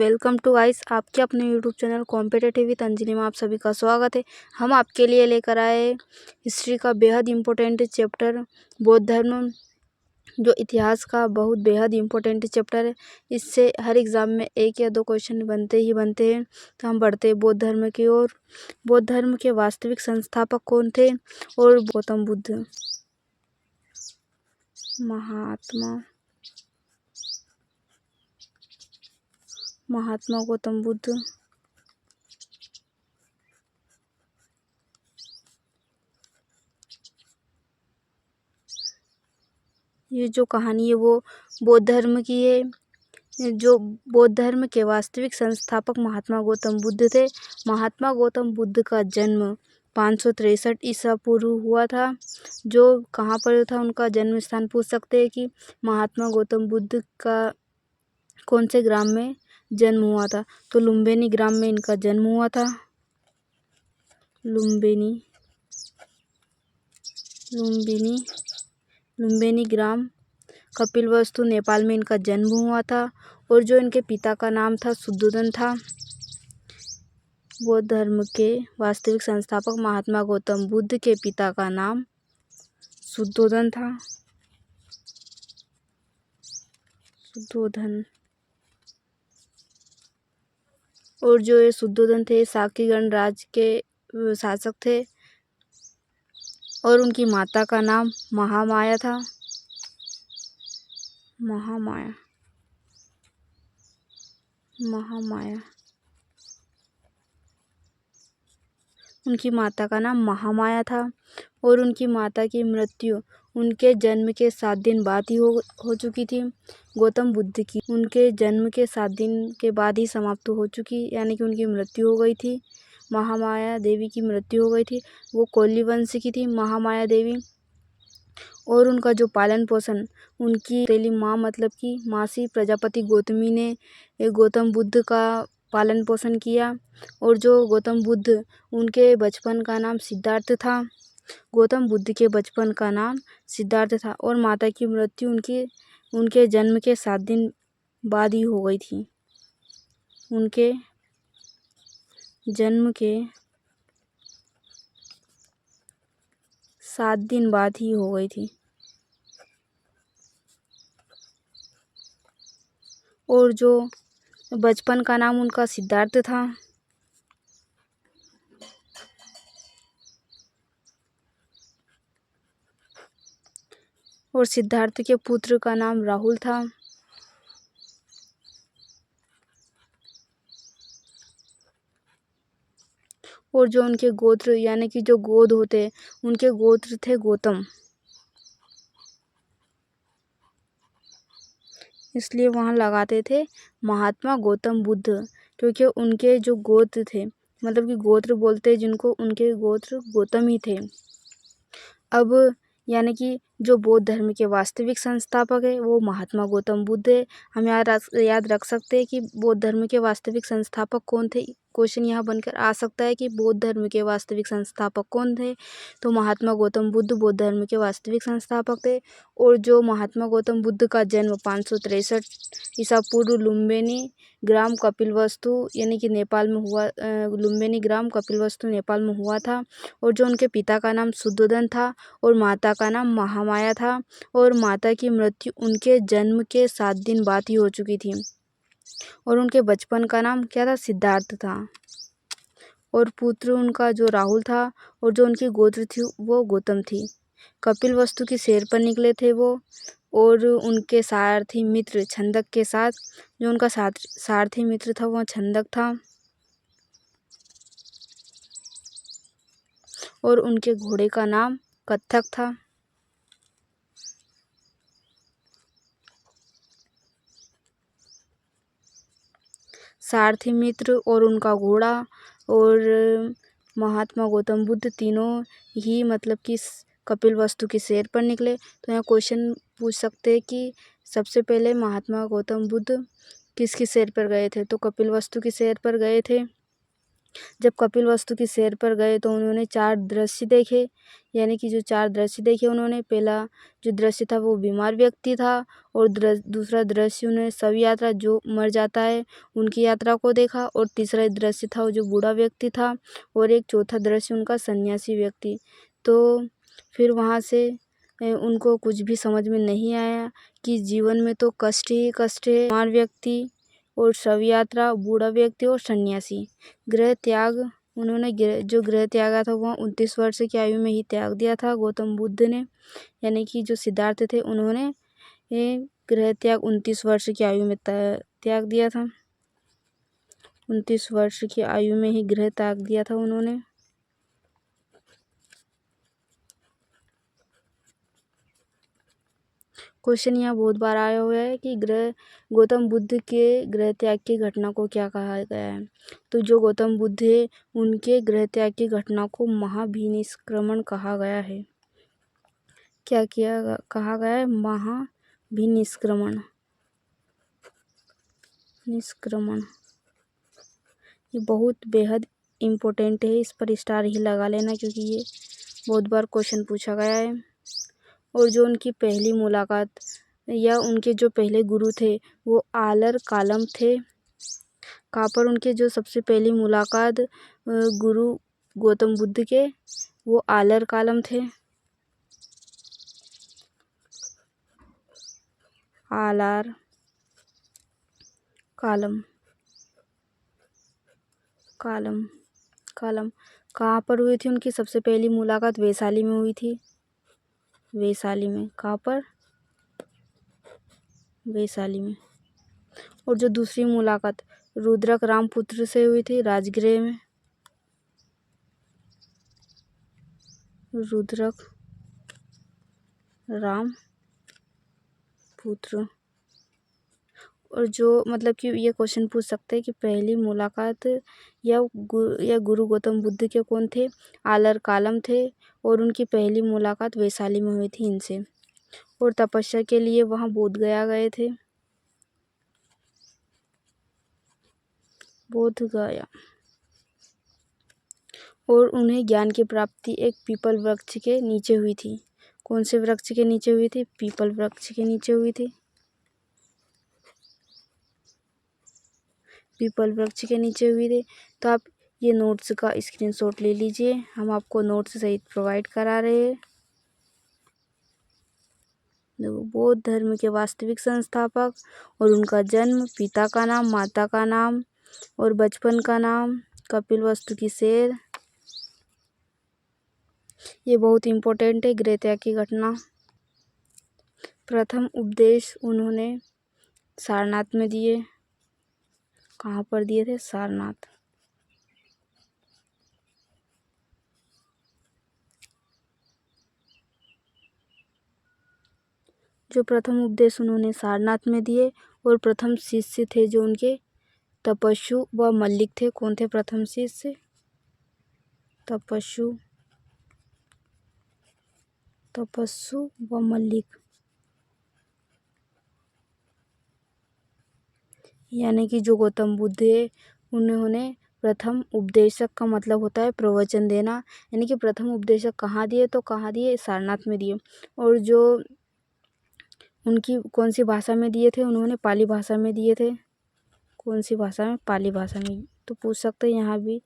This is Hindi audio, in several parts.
वेलकम टू गाइस, आपके अपने YouTube channel competitive with Anjali में आप सभी का स्वागत है। हम आपके लिए लेकर आए हिस्ट्री का बेहद इम्पोर्टेंट चैप्टर बौद्ध धर्म, जो इतिहास का बहुत बेहद इम्पोर्टेंट चैप्टर है। इससे हर एग्ज़ाम में एक या दो क्वेश्चन बनते ही बनते हैं। तो हम बढ़ते हैं बौद्ध धर्म की ओर। बौद्ध धर्म के वास्तविक संस्थापक कौन थे? और गौतम बुद्ध। महात्मा गौतम बुद्ध। ये जो कहानी है वो बौद्ध धर्म की है। जो बौद्ध धर्म के वास्तविक संस्थापक महात्मा गौतम बुद्ध थे। महात्मा गौतम बुद्ध का जन्म 563 ईसा पूर्व हुआ था। जो कहाँ पर था, उनका जन्म स्थान पूछ सकते हैं कि महात्मा गौतम बुद्ध का कौन से ग्राम में जन्म हुआ था। तो लुम्बिनी ग्राम में इनका जन्म हुआ था। लुम्बिनी ग्राम कपिलवस्तु नेपाल में इनका जन्म हुआ था। और जो इनके पिता का नाम था शुद्धोधन था। बौद्ध धर्म के वास्तविक संस्थापक महात्मा गौतम बुद्ध के पिता का नाम शुद्धोधन था। और जो ये शुद्धोधन थे, शाक्य गणराज्य के शासक थे। और उनकी माता का नाम महामाया था। उनकी माता का नाम महामाया था। और उनकी माता की मृत्यु उनके जन्म के 7 दिन बाद ही हो चुकी थी। गौतम बुद्ध की उनके जन्म के 7 दिन के बाद ही समाप्त हो चुकी, यानी कि उनकी मृत्यु हो गई थी। महामाया देवी की मृत्यु हो गई थी। वो कोली वंश की थी महामाया देवी। और उनका जो पालन पोषण उनकी तेली माँ, मतलब कि मासी प्रजापति गौतमी ने गौतम बुद्ध का पालन पोषण किया। और जो गौतम बुद्ध, उनके बचपन का नाम सिद्धार्थ था। गौतम बुद्ध के बचपन का नाम सिद्धार्थ था। और माता की मृत्यु उनके जन्म के 7 दिन बाद ही हो गई थी। उनके जन्म के 7 दिन बाद ही हो गई थी। और जो बचपन का नाम उनका सिद्धार्थ था। और सिद्धार्थ के पुत्र का नाम राहुल था। और जो उनके गोत्र, यानी कि जो गोद होते, उनके गोत्र थे गौतम, इसलिए वहाँ लगाते थे महात्मा गौतम बुद्ध, क्योंकि उनके जो गोत्र थे, मतलब कि गोत्र बोलते जिनको, उनके गोत्र गौतम ही थे। अब यानी कि जो बौद्ध धर्म के वास्तविक संस्थापक है वो महात्मा गौतम बुद्ध है। हम याद रख सकते हैं कि बौद्ध धर्म के वास्तविक संस्थापक कौन थे। क्वेश्चन यहाँ बनकर आ सकता है कि बौद्ध धर्म के वास्तविक संस्थापक कौन थे। तो महात्मा गौतम बुद्ध बौद्ध धर्म के वास्तविक संस्थापक थे। और जो महात्मा गौतम बुद्ध का जन्म 563 ईसा पूर्व लुम्बिनी ग्राम कपिलवस्तु, यानी कि नेपाल में हुआ। लुम्बिनी ग्राम कपिलवस्तु नेपाल में हुआ था। और जो उनके पिता का नाम शुद्धोधन था और माता का नाम महामाया था। और माता की मृत्यु उनके जन्म के 7 दिन बाद ही हो चुकी थी। और उनके बचपन का नाम क्या था? सिद्धार्थ था। और पुत्र उनका जो राहुल था। और जो उनकी गोत्र थी वो गौतम थी। कपिलवस्तु की सैर पर निकले थे वो। और उनके सारथी मित्र छंदक के साथ, जो उनका सारथी मित्र था वह छंदक था। और उनके घोड़े का नाम कत्थक था। सारथी मित्र और उनका घोड़ा और महात्मा गौतम बुद्ध तीनों ही, मतलब कि कपिलवस्तु की सैर पर निकले। तो यहाँ क्वेश्चन पूछ सकते हैं कि सबसे पहले महात्मा गौतम बुद्ध किसकी सैर पर गए थे? तो कपिलवस्तु की सैर पर गए थे। जब कपिलवस्तु की सैर पर गए तो उन्होंने 4 दृश्य देखे, यानी कि जो 4 दृश्य देखे उन्होंने, पहला जो दृश्य था वो बीमार व्यक्ति था, और दूसरा दृश्य उन्होंने शव यात्रा, जो मर जाता है उनकी यात्रा को देखा, और तीसरा दृश्य था वो जो बूढ़ा व्यक्ति था, और एक चौथा दृश्य उनका सन्यासी व्यक्ति। तो फिर वहाँ से उनको कुछ भी समझ में नहीं आया कि जीवन में तो कष्ट ही कष्ट है। बीमार व्यक्ति और शव यात्रा, बूढ़ा व्यक्ति और सन्यासी। गृह त्याग, उन्होंने जो गृह त्यागा था वह 29 वर्ष की आयु में ही त्याग दिया था गौतम बुद्ध ने, यानी कि जो सिद्धार्थ थे उन्होंने गृह त्याग 29 वर्ष की आयु में त्याग दिया था। 29 वर्ष की आयु में ही गृह त्याग दिया था उन्होंने। क्वेश्चन यहाँ बहुत बार आया हुआ है कि गौतम बुद्ध के गृह त्याग की घटना को क्या कहा गया है। तो जो गौतम बुद्ध है उनके गृह त्याग की घटना को महाभिनिष्क्रमण कहा गया है। क्या कहा गया है? महाभिनिष्क्रमण। ये बहुत बेहद इम्पोर्टेंट है, इस पर स्टार ही लगा लेना क्योंकि ये बहुत बार क्वेश्चन पूछा गया है। और जो उनकी पहली मुलाकात या उनके जो पहले गुरु थे वो आलर कालम थे। कहाँ पर उनके जो सबसे पहली मुलाकात गुरु गौतम बुद्ध के वो आलर कालम थे। आलार कालम कालम कालम कहाँ पर हुई थी उनकी सबसे पहली मुलाकात? वैशाली में हुई थी। वैशाली में। कहाँ पर? वैशाली में। और जो दूसरी मुलाकात रुद्रक रामपुत्र से हुई थी राजगृह में। रुद्रक रामपुत्र। और जो मतलब कि ये क्वेश्चन पूछ सकते हैं कि पहली मुलाकात या गुरु गौतम बुद्ध के कौन थे? आलर कालम थे, और उनकी पहली मुलाकात वैशाली में हुई थी इनसे, और तपस्या के लिए वहाँ बोध गया गए थे। बोध गया। और उन्हें ज्ञान की प्राप्ति एक पीपल वृक्ष के नीचे हुई थी। कौन से वृक्ष के नीचे हुई थी? पीपल वृक्ष के नीचे हुई थी। पीपल वृक्ष के नीचे हुई थी। तो आप ये नोट्स का स्क्रीनशॉट ले लीजिए, हम आपको नोट्स सहित प्रोवाइड करा रहे हैं। देखो, बौद्ध धर्म के वास्तविक संस्थापक और उनका जन्म, पिता का नाम, माता का नाम और बचपन का नाम, कपिलवस्तु की सैर। ये बहुत इम्पोर्टेंट है। गृह त्याग की घटना। प्रथम उपदेश उन्होंने सारनाथ में दिए। कहाँ पर दिए थे? सारनाथ। जो प्रथम उपदेश उन्होंने सारनाथ में दिए, और प्रथम शिष्य थे जो उनके तपस्सु व मल्लिक थे। कौन थे प्रथम शिष्य? तपस्सु व मल्लिक। यानी कि जो गौतम बुद्ध है उन्होंने प्रथम उपदेशक का मतलब होता है प्रवचन देना, यानी कि प्रथम उपदेशक कहाँ दिए? तो कहाँ दिए? सारनाथ में दिए। और जो उनकी कौन सी भाषा में दिए थे? उन्होंने पाली भाषा में दिए थे। कौन सी भाषा में? पाली भाषा में। तो पूछ सकते हैं यहाँ भी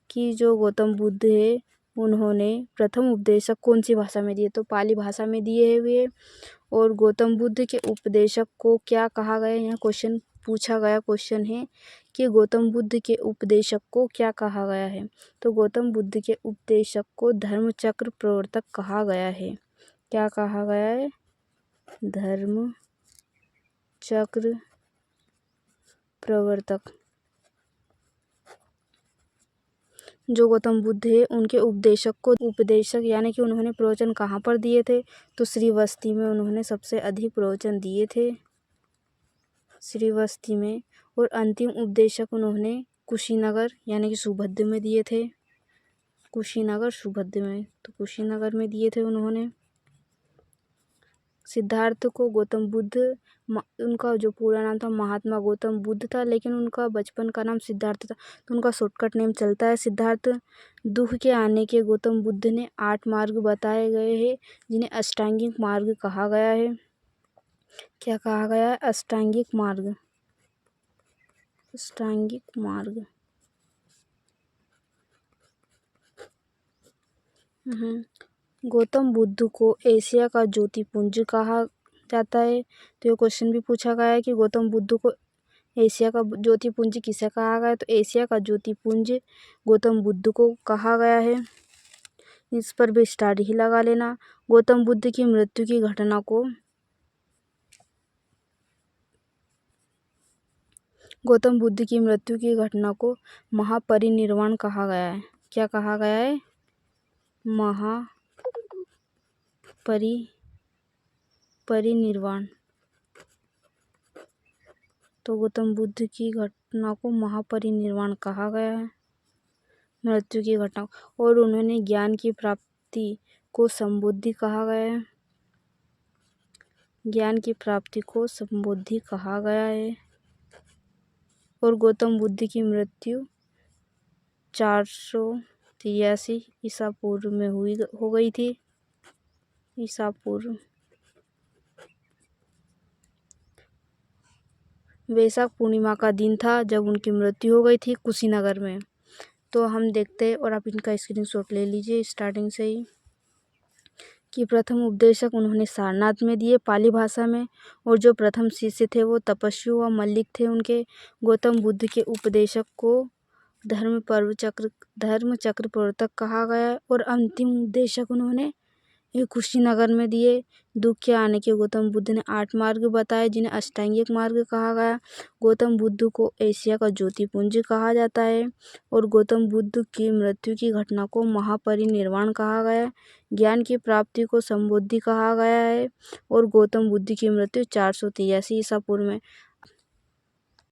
कि जो गौतम बुद्ध है उन्होंने प्रथम उपदेशक कौन सी भाषा में दिए? तो पाली भाषा में दिए हुए। और गौतम बुद्ध के उपदेशक को क्या कहा गया? यहाँ क्वेश्चन पूछा गया क्वेश्चन है कि गौतम बुद्ध के उपदेशक को क्या कहा गया है? तो गौतम बुद्ध के उपदेशक को धर्मचक्र प्रवर्तक कहा गया है। क्या कहा गया है? धर्मचक्र प्रवर्तक। जो गौतम बुद्ध है उनके उपदेशक को उपदेशक, यानी कि उन्होंने प्रवचन कहाँ पर दिए थे? तो श्रीवस्ती में उन्होंने सबसे अधिक प्रवचन दिए थे। श्रीवस्ती में। और अंतिम उपदेशक उन्होंने कुशीनगर यानी कि सुभद्र में दिए थे। कुशीनगर सुभद्र में। तो कुशीनगर में दिए थे उन्होंने। सिद्धार्थ को गौतम बुद्ध उनका जो पूरा नाम था महात्मा गौतम बुद्ध था, लेकिन उनका बचपन का नाम सिद्धार्थ था, तो उनका शॉर्टकट नेम चलता है सिद्धार्थ। दुख के आने के गौतम बुद्ध ने 8 मार्ग बताए गए हैं, जिन्हें अष्टांगिक मार्ग कहा गया है। क्या कहा गया है? अष्टांगिक मार्ग। अष्टांगिक मार्ग। गौतम बुद्ध को एशिया का ज्योतिपुंज कहा जाता है। तो ये क्वेश्चन भी पूछा गया है कि गौतम बुद्ध को एशिया का ज्योतिपुंज किसे कहा गया है। तो एशिया का ज्योतिपुंज गौतम बुद्ध को कहा गया है। इस पर भी स्टार ही लगा लेना। गौतम बुद्ध की मृत्यु की घटना को महापरिनिर्वाण कहा गया है। क्या कहा गया है? परिनिर्वाण। तो गौतम बुद्ध की घटना को महापरिनिर्वाण कहा गया है, मृत्यु की घटना। और उन्होंने ज्ञान की प्राप्ति को संबोधि कहा गया है। ज्ञान की प्राप्ति को संबोधि कहा गया है। और गौतम बुद्ध की मृत्यु 483 ईसा पूर्व में हो गई थी। ईसा पूर्व। वैशाख पूर्णिमा का दिन था जब उनकी मृत्यु हो गई थी कुशीनगर में। तो हम देखते हैं, और आप इनका स्क्रीनशॉट ले लीजिए स्टार्टिंग से ही, कि प्रथम उपदेशक उन्होंने सारनाथ में दिए पाली भाषा में, और जो प्रथम शिष्य थे वो तपस्वी व मल्लिक थे उनके। गौतम बुद्ध के उपदेशक को धर्मचक्र प्रवर्तक कहा गया, और अंतिम उपदेशक उन्होंने कुशीनगर में दिए। दुख के आने के गौतम बुद्ध ने 8 मार्ग बताए, जिन्हें अष्टांगिक मार्ग कहा गया। गौतम बुद्ध को एशिया का ज्योतिपुंज कहा जाता है, और गौतम बुद्ध की मृत्यु की घटना को महापरिनिर्वाण कहा गया। ज्ञान की प्राप्ति को संबोधि कहा गया है, और गौतम बुद्ध की मृत्यु 483 ईसा पूर्व में।